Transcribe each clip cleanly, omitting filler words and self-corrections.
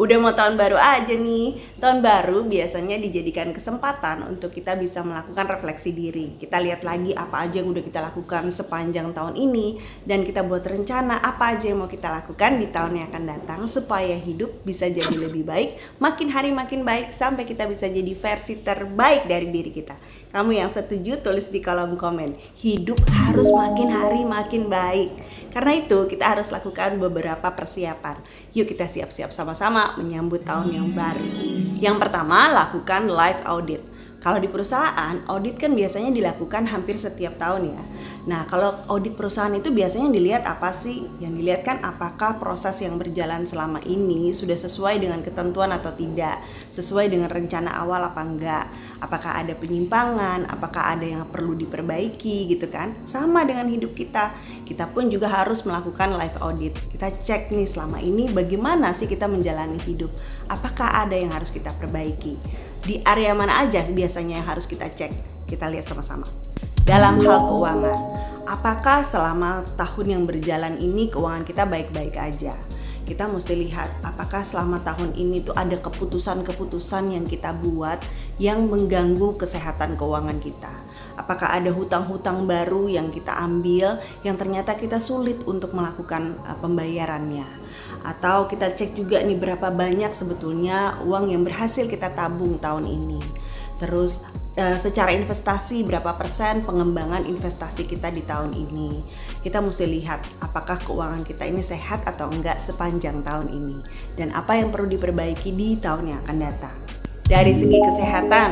Udah mau tahun baru aja nih. Tahun baru biasanya dijadikan kesempatan untuk kita bisa melakukan refleksi diri. Kita lihat lagi apa aja yang udah kita lakukan sepanjang tahun ini, dan kita buat rencana apa aja yang mau kita lakukan di tahun yang akan datang supaya hidup bisa jadi lebih baik, makin hari makin baik, sampai kita bisa jadi versi terbaik dari diri kita. Kamu yang setuju tulis di kolom komen. Hidup harus makin hari makin baik. Karena itu kita harus lakukan beberapa persiapan. Yuk kita siap-siap sama-sama menyambut tahun yang baru. Yang pertama, lakukan live audit. Kalau di perusahaan, audit kan biasanya dilakukan hampir setiap tahun ya. Nah, kalau audit perusahaan itu biasanya dilihat apa sih? Yang dilihat kan apakah proses yang berjalan selama ini sudah sesuai dengan ketentuan atau tidak, sesuai dengan rencana awal apa enggak, apakah ada penyimpangan, apakah ada yang perlu diperbaiki gitu kan. Sama dengan hidup kita, kita pun juga harus melakukan live audit. Kita cek nih selama ini bagaimana sih kita menjalani hidup, apakah ada yang harus kita perbaiki. Di area mana aja biasanya yang harus kita cek? Kita lihat sama-sama. Dalam hal keuangan, apakah selama tahun yang berjalan ini keuangan kita baik-baik aja? Kita mesti lihat apakah selama tahun ini tuh ada keputusan-keputusan yang kita buat yang mengganggu kesehatan keuangan kita. Apakah ada hutang-hutang baru yang kita ambil yang ternyata kita sulit untuk melakukan pembayarannya. Atau kita cek juga nih berapa banyak sebetulnya uang yang berhasil kita tabung tahun ini. Terus secara investasi berapa persen pengembangan investasi kita di tahun ini. Kita mesti lihat apakah keuangan kita ini sehat atau enggak sepanjang tahun ini, dan apa yang perlu diperbaiki di tahun yang akan datang. Dari segi kesehatan,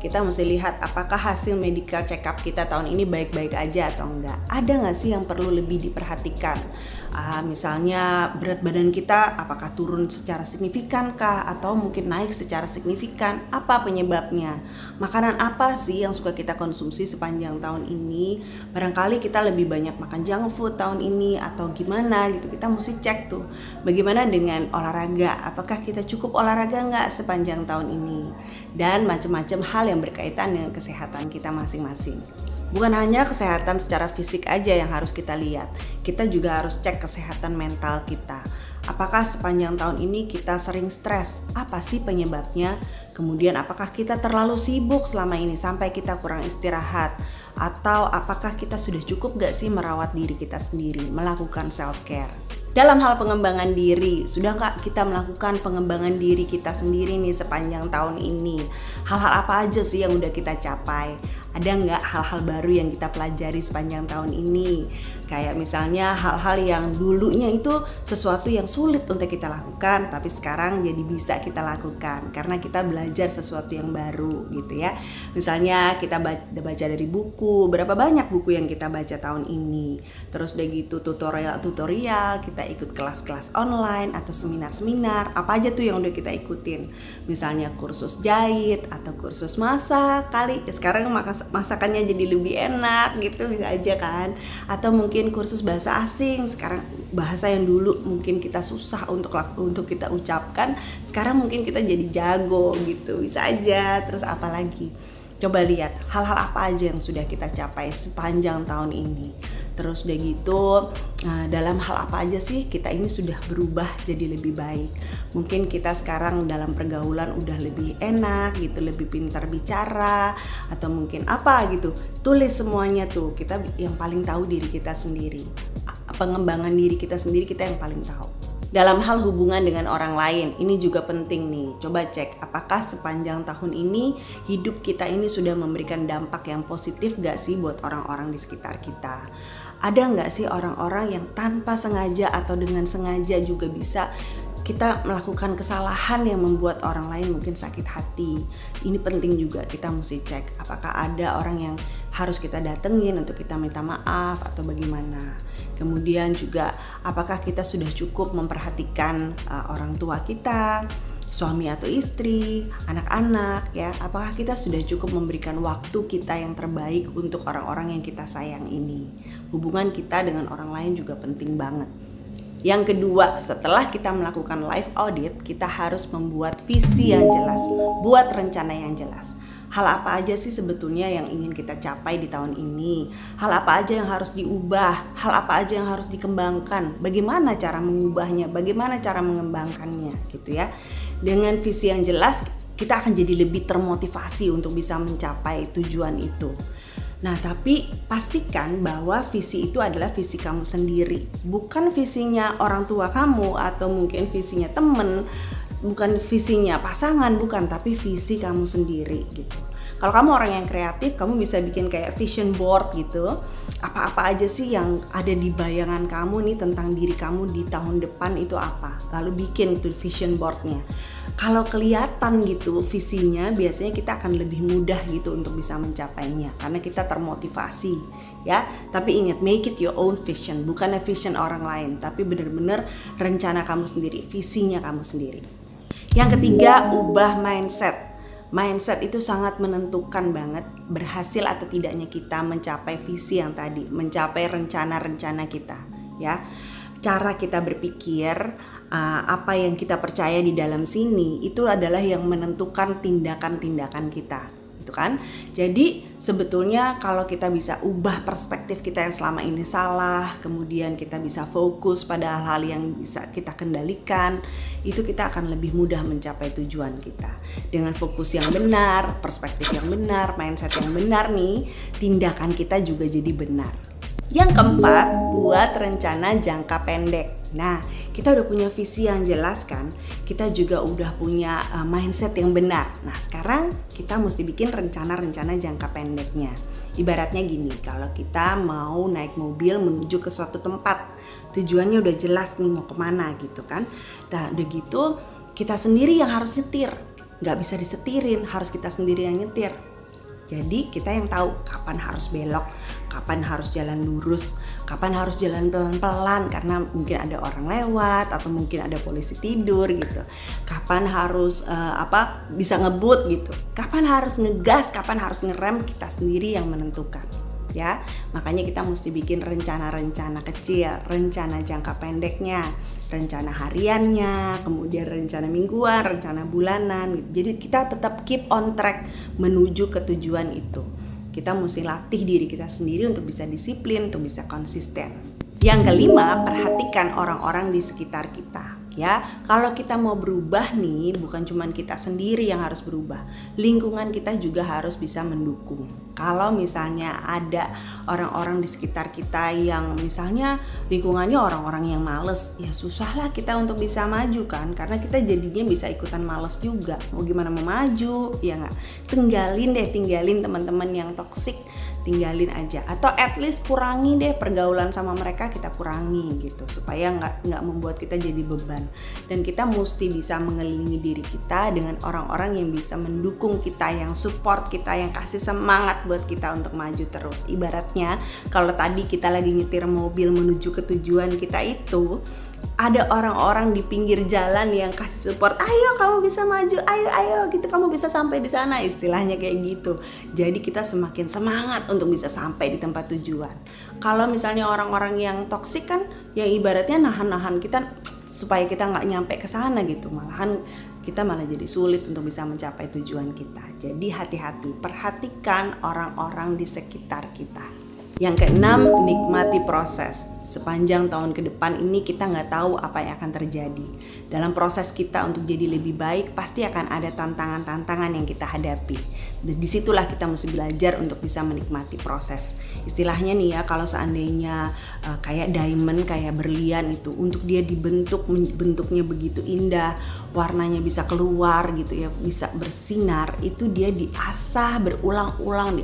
kita mesti lihat apakah hasil medical check up kita tahun ini baik-baik aja atau enggak. Ada nggak sih yang perlu lebih diperhatikan? Misalnya berat badan kita apakah turun secara signifikan kah, atau mungkin naik secara signifikan? Apa penyebabnya? Makanan apa sih yang suka kita konsumsi sepanjang tahun ini? Barangkali kita lebih banyak makan junk food tahun ini atau gimana gitu. Kita mesti cek tuh. Bagaimana dengan olahraga? Apakah kita cukup olahraga nggak sepanjang tahun ini? Dan macam-macam hal yang berkaitan dengan kesehatan kita masing-masing. Bukan hanya kesehatan secara fisik aja yang harus kita lihat, kita juga harus cek kesehatan mental kita. Apakah sepanjang tahun ini kita sering stres? Apa sih penyebabnya? Kemudian apakah kita terlalu sibuk selama ini sampai kita kurang istirahat? Atau apakah kita sudah cukup gak sih merawat diri kita sendiri, melakukan self-care? Dalam hal pengembangan diri, sudah nggak kita melakukan pengembangan diri kita sendiri nih sepanjang tahun ini? Hal-hal apa aja sih yang udah kita capai? Ada nggak hal-hal baru yang kita pelajari sepanjang tahun ini? Kayak misalnya hal-hal yang dulunya itu sesuatu yang sulit untuk kita lakukan, tapi sekarang jadi bisa kita lakukan karena kita belajar sesuatu yang baru gitu ya. Misalnya kita baca dari buku, berapa banyak buku yang kita baca tahun ini. Terus udah gitu tutorial, kita ikut kelas-kelas online atau seminar-seminar, apa aja tuh yang udah kita ikutin. Misalnya kursus jahit atau kursus masak, kali sekarang masakannya jadi lebih enak gitu, bisa aja kan. Atau mungkin kursus bahasa asing, sekarang bahasa yang dulu mungkin kita susah untuk kita ucapkan, sekarang mungkin kita jadi jago gitu, bisa aja. Terus apa lagi? Coba lihat hal-hal apa aja yang sudah kita capai sepanjang tahun ini. Terus udah gitu, dalam hal apa aja sih kita ini sudah berubah jadi lebih baik. Mungkin kita sekarang dalam pergaulan udah lebih enak gitu, lebih pintar bicara, atau mungkin apa gitu. Tulis semuanya tuh, kita yang paling tahu diri kita sendiri. Pengembangan diri kita sendiri, kita yang paling tahu. Dalam hal hubungan dengan orang lain, ini juga penting nih. Coba cek apakah sepanjang tahun ini hidup kita ini sudah memberikan dampak yang positif gak sih buat orang-orang di sekitar kita. Ada gak sih orang-orang yang tanpa sengaja atau dengan sengaja juga bisa kita melakukan kesalahan yang membuat orang lain mungkin sakit hati. Ini penting juga, kita mesti cek apakah ada orang yang harus kita datengin untuk kita minta maaf atau bagaimana. Kemudian juga apakah kita sudah cukup memperhatikan orang tua kita, suami atau istri, anak-anak ya. Apakah kita sudah cukup memberikan waktu kita yang terbaik untuk orang-orang yang kita sayang ini. Hubungan kita dengan orang lain juga penting banget. Yang kedua, setelah kita melakukan live audit, kita harus membuat visi yang jelas, buat rencana yang jelas. Hal apa aja sih sebetulnya yang ingin kita capai di tahun ini? Hal apa aja yang harus diubah? Hal apa aja yang harus dikembangkan? Bagaimana cara mengubahnya? Bagaimana cara mengembangkannya gitu ya. Dengan visi yang jelas, kita akan jadi lebih termotivasi untuk bisa mencapai tujuan itu. Nah, tapi pastikan bahwa visi itu adalah visi kamu sendiri, bukan visinya orang tua kamu atau mungkin visinya temen, bukan visinya pasangan, bukan, tapi visi kamu sendiri gitu. Kalau kamu orang yang kreatif, kamu bisa bikin kayak vision board gitu. Apa-apa aja sih yang ada di bayangan kamu nih tentang diri kamu di tahun depan itu apa. Lalu bikin tuh vision boardnya. Kalau kelihatan gitu visinya, biasanya kita akan lebih mudah gitu untuk bisa mencapainya karena kita termotivasi ya. Tapi ingat, make it your own vision, bukan vision orang lain, tapi benar-benar rencana kamu sendiri, visinya kamu sendiri. Yang ketiga, ubah mindset. Mindset itu sangat menentukan banget berhasil atau tidaknya kita mencapai visi yang tadi, mencapai rencana-rencana kita ya. Cara kita berpikir, apa yang kita percaya di dalam sini itu adalah yang menentukan tindakan-tindakan kita, gitu kan? Jadi sebetulnya kalau kita bisa ubah perspektif kita yang selama ini salah, kemudian kita bisa fokus pada hal-hal yang bisa kita kendalikan, itu kita akan lebih mudah mencapai tujuan kita. Dengan fokus yang benar, perspektif yang benar, mindset yang benar nih, tindakan kita juga jadi benar. Yang keempat, buat rencana jangka pendek. Nah, kita udah punya visi yang jelas kan, kita juga udah punya mindset yang benar. Nah, sekarang kita mesti bikin rencana-rencana jangka pendeknya. Ibaratnya gini, kalau kita mau naik mobil menuju ke suatu tempat, tujuannya udah jelas nih mau kemana gitu kan. Nah, udah gitu kita sendiri yang harus nyetir, nggak bisa disetirin, harus kita sendiri yang nyetir. Jadi kita yang tahu kapan harus belok, kapan harus jalan lurus, kapan harus jalan pelan-pelan karena mungkin ada orang lewat atau mungkin ada polisi tidur gitu. Kapan harus bisa ngebut gitu. Kapan harus ngegas, kapan harus ngerem, kita sendiri yang menentukan. Ya, makanya kita mesti bikin rencana-rencana kecil, rencana jangka pendeknya, rencana hariannya, kemudian rencana mingguan, rencana bulanan gitu. Jadi kita tetap keep on track menuju ke tujuan itu. Kita mesti latih diri kita sendiri untuk bisa disiplin, untuk bisa konsisten. Yang kelima, perhatikan orang-orang di sekitar kita. Ya, kalau kita mau berubah nih, bukan cuma kita sendiri yang harus berubah, lingkungan kita juga harus bisa mendukung. Kalau misalnya ada orang-orang di sekitar kita yang misalnya lingkungannya orang-orang yang males, ya susahlah kita untuk bisa maju kan, karena kita jadinya bisa ikutan males juga. Mau gimana mau maju, ya nggak? Tinggalin teman-teman yang toksik, tinggalin aja, atau at least kurangi deh pergaulan sama mereka, kita kurangi gitu supaya nggak membuat kita jadi beban. Dan kita mesti bisa mengelilingi diri kita dengan orang-orang yang bisa mendukung kita, yang support kita, yang kasih semangat buat kita untuk maju terus. Ibaratnya kalau tadi kita lagi nyetir mobil menuju ke tujuan kita itu, ada orang-orang di pinggir jalan yang kasih support, ayo kamu bisa maju, ayo gitu, kamu bisa sampai di sana, istilahnya kayak gitu. Jadi kita semakin semangat untuk bisa sampai di tempat tujuan. Kalau misalnya orang-orang yang toksik kan, ya ibaratnya nahan-nahan kita supaya kita nggak nyampe ke sana gitu, malahan kita malah jadi sulit untuk bisa mencapai tujuan kita. Jadi hati-hati, perhatikan orang-orang di sekitar kita. Yang keenam, nikmati proses. Sepanjang tahun ke depan ini kita nggak tahu apa yang akan terjadi. Dalam proses kita untuk jadi lebih baik, pasti akan ada tantangan-tantangan yang kita hadapi. Dan disitulah kita mesti belajar untuk bisa menikmati proses. Istilahnya nih ya, kalau seandainya kayak diamond, kayak berlian itu, untuk dia dibentuk, bentuknya begitu indah, warnanya bisa keluar gitu ya, bisa bersinar, itu dia diasah berulang-ulang,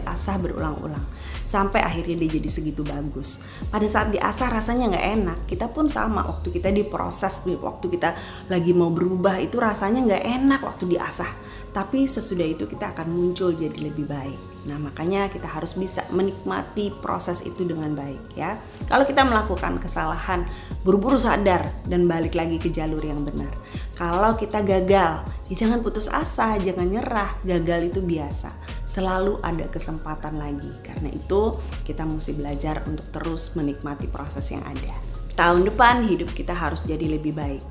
sampai akhirnya dia jadi segitu bagus. Pada saat diasah rasanya nggak enak. Kita pun sama, waktu kita diproses, waktu kita lagi mau berubah itu rasanya nggak enak waktu diasah. Tapi sesudah itu kita akan muncul jadi lebih baik. Nah, makanya kita harus bisa menikmati proses itu dengan baik ya. Kalau kita melakukan kesalahan, buru-buru sadar dan balik lagi ke jalur yang benar. Kalau kita gagal, ya jangan putus asa, jangan nyerah. Gagal itu biasa, selalu ada kesempatan lagi. Karena itu kita mesti belajar untuk terus menikmati proses yang ada. Tahun depan hidup kita harus jadi lebih baik.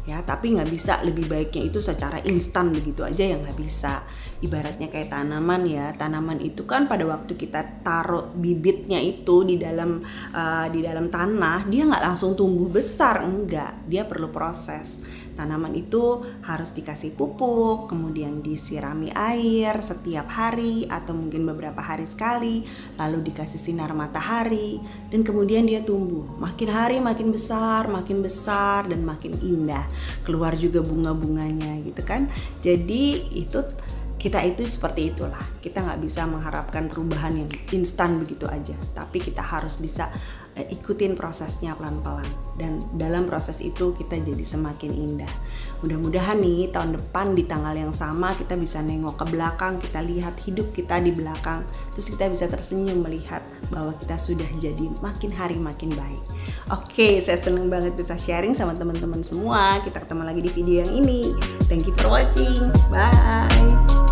ya, tapi nggak bisa lebih baiknya itu secara instan begitu aja, ya nggak bisa. Ibaratnya kayak tanaman ya, tanaman itu kan pada waktu kita taruh bibitnya itu di dalam tanah, dia nggak langsung tumbuh besar, enggak, dia perlu proses. Tanaman itu harus dikasih pupuk, kemudian disirami air setiap hari atau mungkin beberapa hari sekali, lalu dikasih sinar matahari, dan kemudian dia tumbuh. Makin hari makin besar dan makin indah. Keluar juga bunga-bunganya gitu kan. Jadi kita itu seperti itulah. Kita nggak bisa mengharapkan perubahan yang instan begitu aja, tapi kita harus bisa ikutin prosesnya pelan-pelan, dan dalam proses itu kita jadi semakin indah. Mudah-mudahan nih tahun depan di tanggal yang sama kita bisa nengok ke belakang, kita lihat hidup kita di belakang, terus kita bisa tersenyum melihat bahwa kita sudah jadi makin hari makin baik. Oke, saya seneng banget bisa sharing sama teman-teman semua. Kita ketemu lagi di video yang ini. Thank you for watching. Bye.